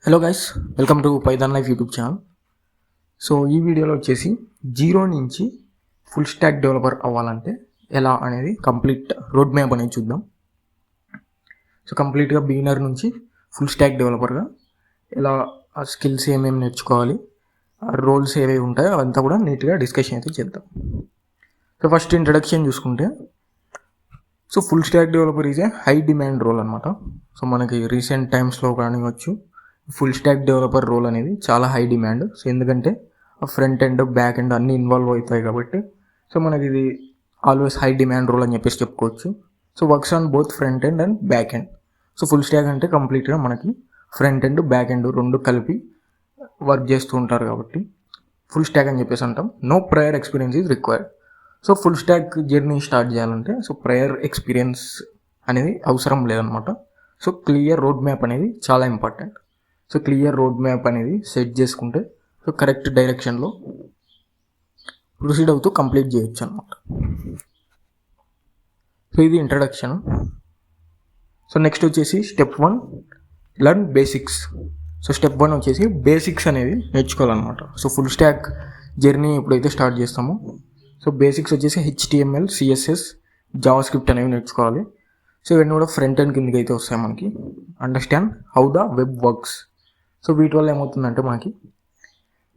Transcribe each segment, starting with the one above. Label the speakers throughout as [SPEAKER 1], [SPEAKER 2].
[SPEAKER 1] Hello guys, welcome to Python life YouTube channel. So ఈ వీడియోలో వచ్చేసి జీరో నుంచి ఫుల్ స్టాక్ డెవలపర్ అవ్వాలంటే ఎలా అనేది కంప్లీట్ రోడ్ మ్యాప్ అనేది చూద్దాం. సో కంప్లీట్గా బిగినర్ నుంచి ఫుల్ స్టాక్ డెవలపర్గా ఎలా ఆ స్కిల్స్ ఏమేమి నేర్చుకోవాలి, ఆ రోల్స్ ఏవేవి ఉంటాయో అవంతా కూడా నీట్గా డిస్కషన్ అయితే చేద్దాం. సో ఫస్ట్ ఇంట్రడక్షన్ చూసుకుంటే, so full stack developer is a high demand role అనమాట. సో మనకి రీసెంట్ టైమ్స్లో కానివచ్చు ఫుల్ స్టాక్ డెవలపర్ రోల్ అనేది చాలా హై డిమాండ్. సో ఎందుకంటే ఫ్రంట్ ఎండ్ బ్యాక్ ఎండ్ అన్నీ ఇన్వాల్వ్ అవుతాయి కాబట్టి సో మనకి ఇది ఆల్వేస్ హై డిమాండ్ రోల్ అని చెప్పేసి చెప్పుకోవచ్చు. So works on both front end and back end. So full stock అంటే కంప్లీట్గా మనకి ఫ్రంట్ ఎండ్ బ్యాక్ ఎండ్ రెండు కలిపి వర్క్ చేస్తూ ఉంటారు కాబట్టి ఫుల్ స్టాక్ అని చెప్పేసి అంటాం. No prior experience is required. So full stack journey start చేయాలంటే సో ప్రయర్ ఎక్స్పీరియన్స్ అనేది అవసరం లేదనమాట. సో క్లియర్ రోడ్ మ్యాప్ అనేది చాలా important. So clear roadmap అనేది సెట్ చేసుకుంటే సో కరెక్ట్ డైరెక్షన్లో ప్రొసీడ్ అవుతూ కంప్లీట్ చేయొచ్చు అనమాట. సో ఇది ఇంట్రడక్షన్. సో నెక్స్ట్ వచ్చేసి step 1 learn basics. So step 1 వచ్చేసి బేసిక్స్ అనేది నేర్చుకోవాలన్నమాట. సో ఫుల్ స్టాక్ జర్నీ ఎప్పుడైతే స్టార్ట్ చేస్తామో సో బేసిక్స్ వచ్చేసి HTML, CSS, జావా స్క్రిప్ట్ అనేవి నేర్చుకోవాలి. సో ఇవన్నీ కూడా ఫ్రంట్ ఎండ్ కిందకి అయితే వస్తాయి మనకి. Understand how the web works. So వీటి వల్ల ఏమవుతుందంటే మనకి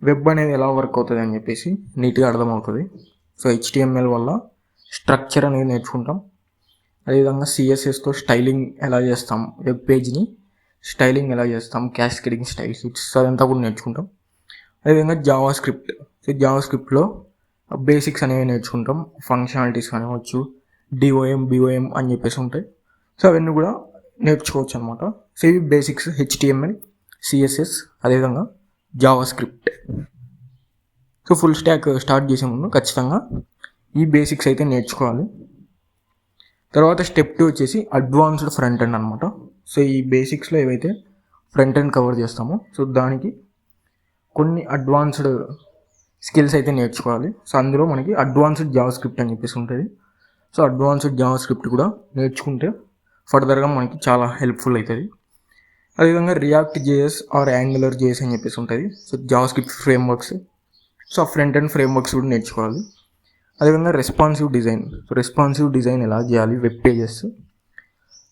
[SPEAKER 1] వెబ్ అనేది ఎలా వర్క్ అవుతుంది అని చెప్పేసి నీట్గా అర్థమవుతుంది. సో HTML వల్ల స్ట్రక్చర్ అనేది నేర్చుకుంటాం. అదేవిధంగా CSSతో స్టైలింగ్ ఎలా చేస్తాం, వెబ్ పేజ్ని స్టైలింగ్ ఎలా చేస్తాం, క్యాస్కేడింగ్ స్టైల్ షీట్స్ అదంతా కూడా నేర్చుకుంటాం. అదేవిధంగా జావా స్క్రిప్ట్. సో జావా స్క్రిప్ట్లో బేసిక్స్ అనేవి నేర్చుకుంటాం. ఫంక్షనాలిటీస్ కానివచ్చు, DOM, BOM అని చెప్పేసి ఉంటాయి. సో అవన్నీ కూడా నేర్చుకోవచ్చు అనమాట. సో ఇవి బేసిక్స్ HTML, CSS, అదేవిధంగా JavaScript. So full stack start చేసే ముందు ఖచ్చితంగా ఈ బేసిక్స్ అయితే నేర్చుకోవాలి. తర్వాత స్టెప్ 2 వచ్చేసి అడ్వాన్స్డ్ ఫ్రంట్ ఎండ్ అనమాట. సో ఈ బేసిక్స్లో ఏవైతే ఫ్రంట్ ఎండ్ కవర్ చేస్తామో సో దానికి కొన్ని అడ్వాన్స్డ్ స్కిల్స్ అయితే నేర్చుకోవాలి. సో అందులో మనకి అడ్వాన్స్డ్ జావా స్క్రిప్ట్ అని చెప్పేసి ఉంటుంది. సో అడ్వాన్స్డ్ జావా స్క్రిప్ట్ కూడా నేర్చుకుంటే ఫర్దర్గా మనకి చాలా హెల్ప్ఫుల్ అవుతుంది. అదేవిధంగా React JS or Angular JS అని చెప్పేసి ఉంటుంది. So JavaScript frameworks. So front end frameworks కూడా నేర్చుకోవాలి. అదేవిధంగా responsive design. So responsive design ఎలా చేయాలి web pages.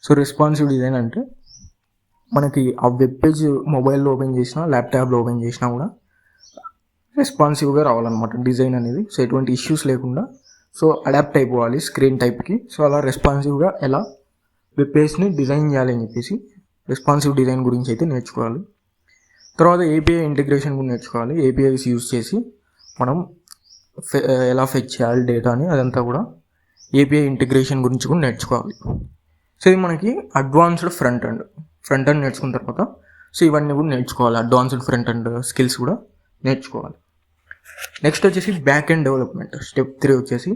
[SPEAKER 1] So responsive design అంటే మనకి ఆ వెబ్ పేజ్ మొబైల్లో ఓపెన్ చేసినా, ల్యాప్టాప్లో ఓపెన్ చేసినా కూడా రెస్పాన్సివ్గా రావాలన్నమాట డిజైన్ అనేది. సో ఎటువంటి ఇష్యూస్ లేకుండా సో అడాప్ట్ అయిపోవాలి స్క్రీన్ టైప్కి. సో అలా రెస్పాన్సివ్గా ఎలా వెబ్ పేజ్ని డిజైన్ చేయాలి అని చెప్పేసి రెస్పాన్సివ్ డిజైన్ గురించి అయితే నేర్చుకోవాలి. తర్వాత API ఇంటిగ్రేషన్ కూడా నేర్చుకోవాలి. APIs యూజ్ చేసి మనం ఎలా ఫెచ్ చేయాలి డేటాని, అదంతా కూడా API ఇంటిగ్రేషన్ గురించి కూడా నేర్చుకోవాలి. సో ఇది మనకి అడ్వాన్స్డ్ ఫ్రంట్ ఎండ్ నేర్చుకున్న తర్వాత సో ఇవన్నీ కూడా నేర్చుకోవాలి. అడ్వాన్స్డ్ ఫ్రంట్ ఎండ్ స్కిల్స్ కూడా నేర్చుకోవాలి. నెక్స్ట్ వచ్చేసి బ్యాక్ ఎండ్ డెవలప్మెంట్. స్టెప్ 3 వచ్చేసి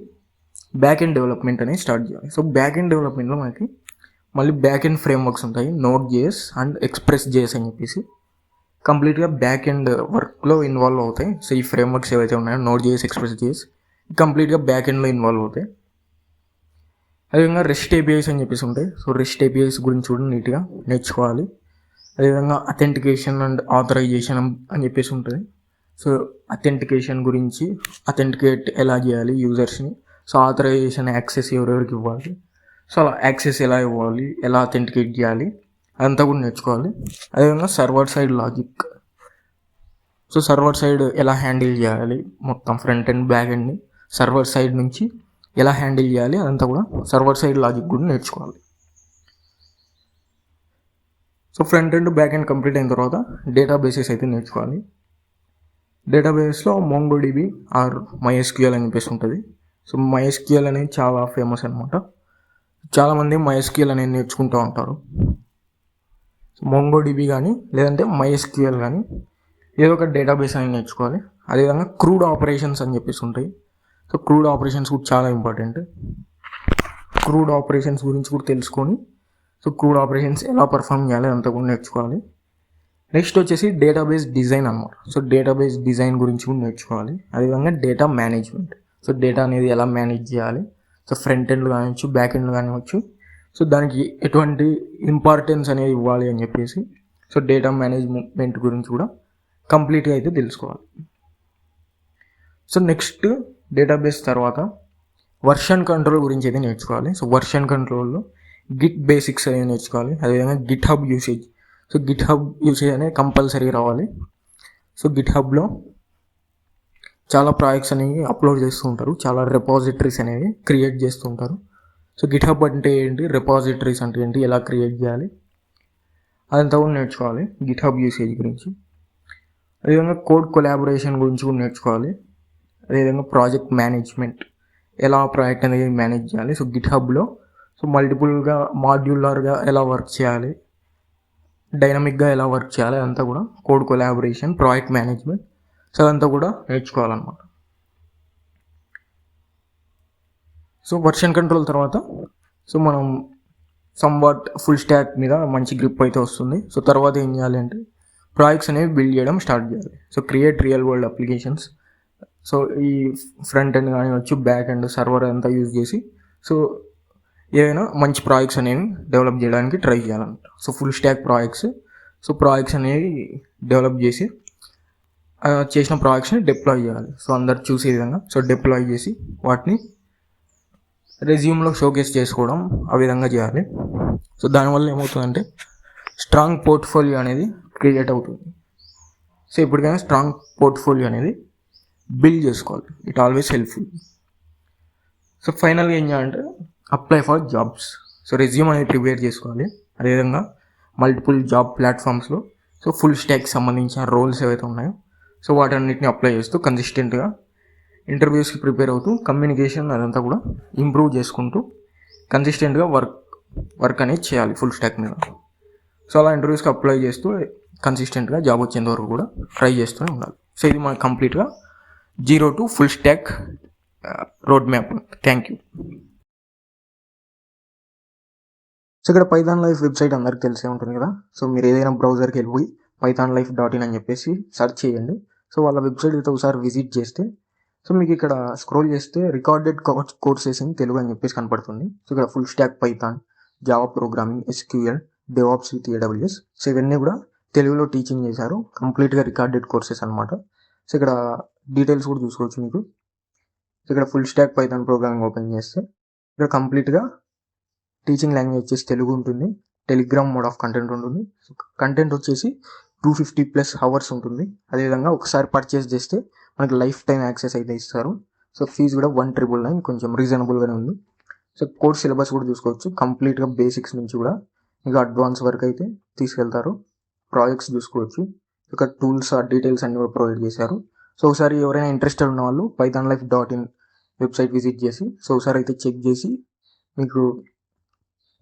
[SPEAKER 1] బ్యాక్ ఎండ్ డెవలప్మెంట్ అనేది స్టార్ట్ చేయాలి. సో బ్యాక్ ఎండ్ డెవలప్మెంట్లో మనకి మళ్ళీ బ్యాక్ ఎండ్ ఫ్రేమ్వర్క్స్ ఉంటాయి. Node.js అండ్ Express.js అని చెప్పేసి కంప్లీట్గా బ్యాక్ ఎండ్ వర్క్లో ఇన్వాల్వ్ అవుతాయి. సో ఈ ఫ్రేమ్వర్క్స్ ఏవైతే ఉన్నాయో Node.js, Express.js కంప్లీట్గా బ్యాక్ ఎండ్లో ఇన్వాల్వ్ అవుతాయి. అదేవిధంగా REST APIs అని చెప్పేసి ఉంటాయి. సో REST APIs గురించి కూడా నీట్గా నేర్చుకోవాలి. అదేవిధంగా అథెంటికేషన్ అండ్ ఆథరైజేషన్ అని చెప్పేసి ఉంటుంది. సో అథెంటికేషన్ గురించి, అథెంటికేట్ ఎలా చేయాలి యూజర్స్ని, సో ఆథరైజేషన్ యాక్సెస్ ఎవరెవరికి ఇవ్వాలి, సో అలా యాక్సెస్ ఎలా ఇవ్వాలి, ఎలా అథెంటికేట్ చేయాలి అదంతా కూడా నేర్చుకోవాలి. అదేవిధంగా server side logic. So server side ఎలా హ్యాండిల్ చేయాలి, మొత్తం ఫ్రంట్ ఎండ్ బ్యాక్ ఎండ్ని సర్వర్ సైడ్ నుంచి ఎలా హ్యాండిల్ చేయాలి అదంతా కూడా సర్వర్ సైడ్ లాజిక్ కూడా నేర్చుకోవాలి. So front end back end complete అయిన తర్వాత డేటాబేసెస్ అయితే నేర్చుకోవాలి. డేటాబేస్లో MongoDB ఆర్ MySQL అని చెప్పేసి ఉంటుంది. సో MySQL అనేది చాలా ఫేమస్ అనమాట. చాలామంది MySQL అనేది నేర్చుకుంటూ ఉంటారు. MongoDB కానీ లేదంటే MySQL కానీ ఏదో ఒక డేటాబేస్ అనేది నేర్చుకోవాలి. అదేవిధంగా క్రూడ్ ఆపరేషన్స్ అని చెప్పేసి ఉంటాయి. సో క్రూడ్ ఆపరేషన్స్ కూడా చాలా ఇంపార్టెంట్. క్రూడ్ ఆపరేషన్స్ గురించి కూడా తెలుసుకొని సో క్రూడ్ ఆపరేషన్స్ ఎలా పర్ఫామ్ చేయాలి అంతా కూడా నేర్చుకోవాలి. నెక్స్ట్ వచ్చేసి డేటాబేస్ డిజైన్ అన్నమాట. సో డేటాబేస్ డిజైన్ గురించి కూడా నేర్చుకోవాలి. అదేవిధంగా డేటా మేనేజ్మెంట్. సో డేటా అనేది ఎలా మేనేజ్ చేయాలి, సో ఫ్రంట్ ఎండ్ కానివచ్చు, బ్యాక్ ఎండ్ కానివచ్చు, సో దానికి ఎటువంటి ఇంపార్టెన్స్ అనేది ఇవ్వాలి అని చెప్పేసి సో డేటా మేనేజ్మెంట్ గురించి కూడా కంప్లీట్గా అయితే తెలుసుకోవాలి. సో నెక్స్ట్ డేటాబేస్ తర్వాత వర్షన్ కంట్రోల్ గురించి అయితే నేర్చుకోవాలి. సో వర్షన్ కంట్రోల్లో గిట్ బేసిక్స్ అనేది నేర్చుకోవాలి. అదేవిధంగా Git hub usage. So Git hub usage అనేది కంపల్సరీ రావాలి. సో గిట్ హబ్లో చాలా ప్రాజెక్ట్స్ అనేవి అప్లోడ్ చేస్తూ ఉంటారు, చాలా రెపాజిటరీస్ అనేవి క్రియేట్ చేస్తూ ఉంటారు. సో గిట్ హబ్ అంటే ఏంటి, రెపాజిటరీస్ అంటే ఏంటి, ఎలా క్రియేట్ చేయాలి అదంతా కూడా నేర్చుకోవాలి గిట్ హబ్ యూసేజ్ గురించి. అదేవిధంగా కోడ్ కొలాబరేషన్ గురించి కూడా నేర్చుకోవాలి. అదేవిధంగా ప్రాజెక్ట్ మేనేజ్మెంట్, ఎలా ప్రాజెక్ట్ అనేది మేనేజ్ చేయాలి. సో గిట్ హబ్లో సో మల్టిపుల్గా మాడ్యులర్గా ఎలా వర్క్ చేయాలి, డైనమిక్గా ఎలా వర్క్ చేయాలి, అదంతా కూడా code collaboration, project management, so అదంతా కూడా నేర్చుకోవాలన్నమాట. సో వర్షన్ కంట్రోల్ తర్వాత సో మనం సమ్వాట్ ఫుల్ స్టాక్ మీద మంచి గ్రిప్ అయితే వస్తుంది. సో తర్వాత ఏం చేయాలి అంటే ప్రాజెక్ట్స్ అనేవి బిల్డ్ చేయడం స్టార్ట్ చేయాలి. So create real world applications. So ఈ ఫ్రంట్ ఎండ్ కానివచ్చు, బ్యాక్ ఎండ్, సర్వర్ అంతా యూజ్ చేసి సో ఏదైనా మంచి ప్రాజెక్ట్స్ అనేవి డెవలప్ చేయడానికి ట్రై చేయాలన్నమాట. So full stack projects. So projects అనేవి డెవలప్ చేసి చేసిన ప్రాజెక్ట్స్ని డిప్లాయ్ చేయాలి. సో అందరు చూసే విధంగా సో డిప్లాయ్ చేసి వాటిని రెజ్యూమ్లో షోకేస్ చేసుకోవడం ఆ విధంగా చేయాలి. సో దానివల్ల ఏమవుతుందంటే స్ట్రాంగ్ పోర్ట్ఫోలియో అనేది క్రియేట్ అవుతుంది. సో ఇప్పటికైనా స్ట్రాంగ్ పోర్ట్ఫోలియో అనేది బిల్డ్ చేసుకోవాలి. It always helpful. సో ఫైనల్గా ఏం చేయాలంటే apply for jobs. So resume అనేది ప్రిపేర్ చేసుకోవాలి. అదేవిధంగా మల్టిపుల్ జాబ్ ప్లాట్ఫామ్స్లో సో ఫుల్ స్టాక్ సంబంధించిన రోల్స్ ఏవైతే ఉన్నాయో సో వాటన్నిటిని అప్లై చేస్తూ కన్సిస్టెంట్గా ఇంటర్వ్యూస్కి ప్రిపేర్ అవుతూ కమ్యూనికేషన్ అదంతా కూడా ఇంప్రూవ్ చేసుకుంటూ కన్సిస్టెంట్గా వర్క్ అనేది చేయాలి ఫుల్ స్టాక్ మీద. సో అలా ఇంటర్వ్యూస్కి అప్లై చేస్తూ కన్సిస్టెంట్గా జాబ్ వచ్చేంత వరకు కూడా ట్రై చేస్తూనే ఉండాలి. సో ఇది మనకు కంప్లీట్గా 0 to full stock road map. Thank you. So ఇక్కడ పైథాన్ లైఫ్ వెబ్సైట్ అందరికి తెలిసే ఉంటుంది కదా. సో మీరు ఏదైనా బ్రౌజర్కి వెళ్ళిపోయి pythonlife.in అని చెప్పేసి సెర్చ్ చేయండి. సో వాళ్ళ వెబ్సైట్ అయితే ఒకసారి విజిట్ చేస్తే సో మీకు ఇక్కడ స్క్రోల్ చేస్తే రికార్డెడ్ కోర్సెస్ ఇన్ తెలుగు అని చెప్పేసి కనపడుతుంది. సో ఇక్కడ full stack Python, Java programming, SQL, DevOps with AWS. So ఇవన్నీ కూడా తెలుగులో టీచింగ్ చేశారు. కంప్లీట్గా రికార్డెడ్ కోర్సెస్ అనమాట. సో ఇక్కడ డీటెయిల్స్ కూడా చూసుకోవచ్చు మీకు. సో ఇక్కడ full stack Python programming open చేస్తే ఇక్కడ కంప్లీట్గా టీచింగ్ లాంగ్వేజ్ వచ్చేసి తెలుగు ఉంటుంది. టెలిగ్రామ్ మోడ్ ఆఫ్ కంటెంట్ ఉంటుంది. సో కంటెంట్ వచ్చేసి 250+ అవర్స్ ఉంటుంది. అదేవిధంగా ఒకసారి పర్చేస్ చేస్తే మనకి లైఫ్ టైం యాక్సెస్ అయితే ఇస్తారు. సో ఫీజు కూడా 1,999, కొంచెం రీజనబుల్గానే ఉంది. సో కోర్స్ సిలబస్ కూడా చూసుకోవచ్చు. కంప్లీట్గా బేసిక్స్ నుంచి కూడా మీకు అడ్వాన్స్ వరకు అయితే తీసుకెళ్తారు. ప్రాజెక్ట్స్ చూసుకోవచ్చు. ఇక్కడ టూల్స్, డీటెయిల్స్ అన్ని కూడా ప్రొవైడ్ చేశారు. సో ఒకసారి ఎవరైనా ఇంట్రెస్టెడ్ ఉన్న వాళ్ళు pythonlife.in వెబ్సైట్ విజిట్ చేసి సో ఒకసారి అయితే చెక్ చేసి మీకు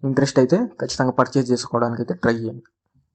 [SPEAKER 1] ఇంట్రెస్ట్ అయితే ఖచ్చితంగా పర్చేస్ చేసుకోవడానికి అయితే ట్రై చేయండి.